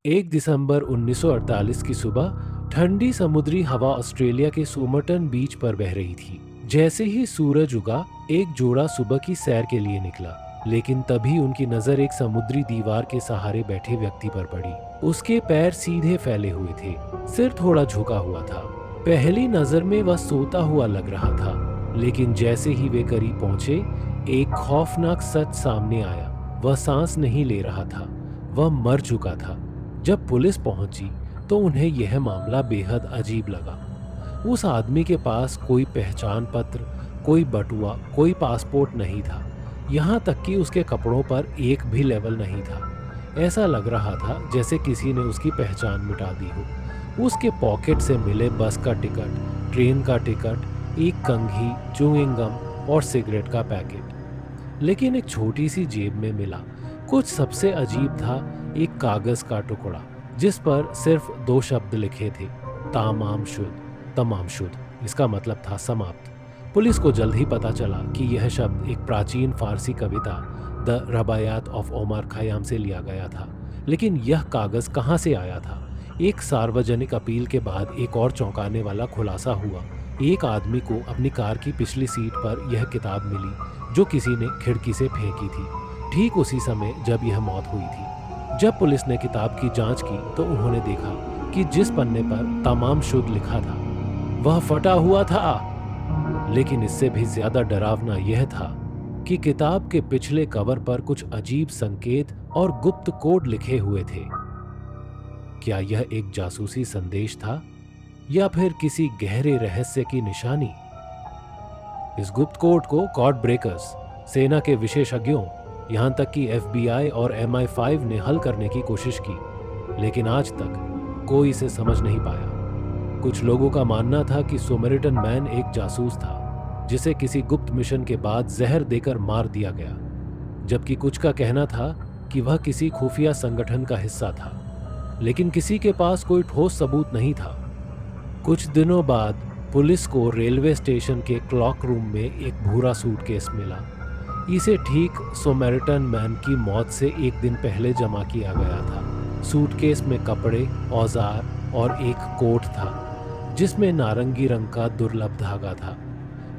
1 दिसंबर 1948 की सुबह ठंडी समुद्री हवा ऑस्ट्रेलिया के सोमरटन बीच पर बह रही थी। जैसे ही सूरज उगा, एक जोड़ा सुबह की सैर के लिए निकला, लेकिन तभी उनकी नजर एक समुद्री दीवार के सहारे बैठे व्यक्ति पर पड़ी। उसके पैर सीधे फैले हुए थे, सिर थोड़ा झुका हुआ था। पहली नजर में वह सोता हुआ लग रहा था, लेकिन जैसे ही वे करीब पहुंचे, एक खौफनाक सच सामने आया। वह सांस नहीं ले रहा था, वह मर चुका था। जब पुलिस पहुंची तो उन्हें यह मामला बेहद अजीब लगा। उस आदमी के पास कोई पहचान पत्र, कोई बटुआ, कोई पासपोर्ट नहीं था। यहाँ तक कि उसके कपड़ों पर एक भी लेबल नहीं था। ऐसा लग रहा था जैसे किसी ने उसकी पहचान मिटा दी हो। उसके पॉकेट से मिले बस का टिकट, ट्रेन का टिकट, एक कंघी, च्युइंग गम और सिगरेट का पैकेट। लेकिन एक छोटी सी जेब में मिला कुछ सबसे अजीब था, एक कागज का टुकड़ा जिस पर सिर्फ 2 शब्द लिखे थे, तामाम शुद, तमाम शुद। इसका मतलब था समाप्त। पुलिस को जल्द ही पता चला कि यह शब्द एक प्राचीन फारसी कविता द रबायात ऑफ ओमर खयाम से लिया गया था। लेकिन यह कागज कहाँ से आया था? एक सार्वजनिक अपील के बाद एक और चौंकाने वाला खुलासा हुआ। एक आदमी को अपनी कार की पिछली सीट पर यह किताब मिली जो किसी ने खिड़की से फेंकी थी, ठीक उसी समय जब यह मौत हुई थी। जब पुलिस ने किताब की जांच की तो उन्होंने देखा कि जिस पन्ने पर तमाम शुद्ध लिखा था वह फटा हुआ था। लेकिन इससे भी ज्यादा डरावना यह था कि किताब के पिछले कवर पर कुछ अजीब संकेत और गुप्त कोड लिखे हुए थे। क्या यह एक जासूसी संदेश था या फिर किसी गहरे रहस्य की निशानी? इस गुप्त कोड को कॉड ब्रेकर्स, सेना के विशेषज्ञों, यहां तक कि FBI और MI5 ने हल करने की कोशिश की, लेकिन आज तक कोई इसे समझ नहीं पाया। कुछ लोगों का मानना था कि सोमरटन मैन एक जासूस था जिसे किसी गुप्त मिशन के बाद जहर देकर मार दिया गया, जबकि कुछ का कहना था कि वह किसी खुफिया संगठन का हिस्सा था, लेकिन किसी के पास कोई ठोस सबूत नहीं था। कुछ दिनों बाद पुलिस को रेलवे स्टेशन के क्लॉक रूम में एक भूरा सूटकेस मिला। इसे ठीक सोमरटन मैन की मौत से एक दिन पहले जमा किया गया था। सूटकेस में कपड़े, औजार और एक कोट था जिसमें नारंगी रंग का दुर्लभ धागा था,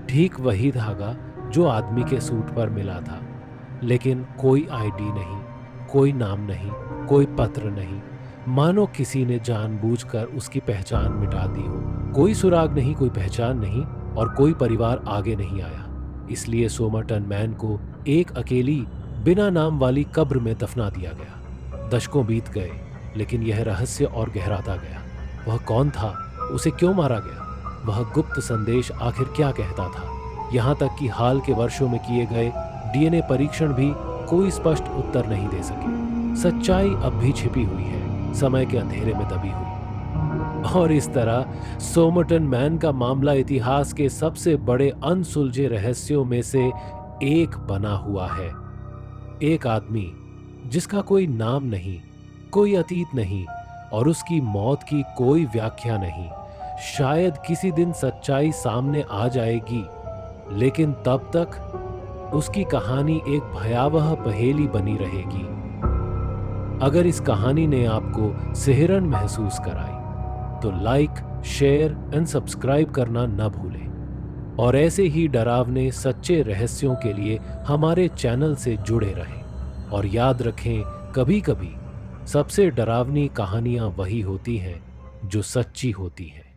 ठीक वही धागा जो आदमी के सूट पर मिला था। लेकिन कोई ID नहीं, कोई नाम नहीं, कोई पत्र नहीं, मानो किसी ने जानबूझकर उसकी पहचान मिटा दी हो। कोई सुराग नहीं, कोई पहचान नहीं और कोई परिवार आगे नहीं आया। इसलिए सोमरटन मैन को एक अकेली बिना नाम वाली कब्र में दफना दिया गया। दशकों बीत गए, लेकिन यह रहस्य और गहराता गया। वह कौन था? उसे क्यों मारा गया? वह गुप्त संदेश आखिर क्या कहता था? यहाँ तक कि हाल के वर्षों में किए गए DNA परीक्षण भी कोई स्पष्ट उत्तर नहीं दे सके। सच्चाई अब भी छिपी हुई है, समय के अंधेरे में दबी हुई। और इस तरह सोमरटन मैन का मामला इतिहास के सबसे बड़े अनसुलझे रहस्यों में से एक बना हुआ है। एक आदमी जिसका कोई नाम नहीं, कोई अतीत नहीं और उसकी मौत की कोई व्याख्या नहीं। शायद किसी दिन सच्चाई सामने आ जाएगी, लेकिन तब तक उसकी कहानी एक भयावह पहेली बनी रहेगी। अगर इस कहानी ने आपको सिहरन महसूस कराई तो लाइक, शेयर एंड सब्सक्राइब करना न भूलें और ऐसे ही डरावने सच्चे रहस्यों के लिए हमारे चैनल से जुड़े रहें। और याद रखें, कभी-कभी सबसे डरावनी कहानियां वही होती हैं जो सच्ची होती हैं।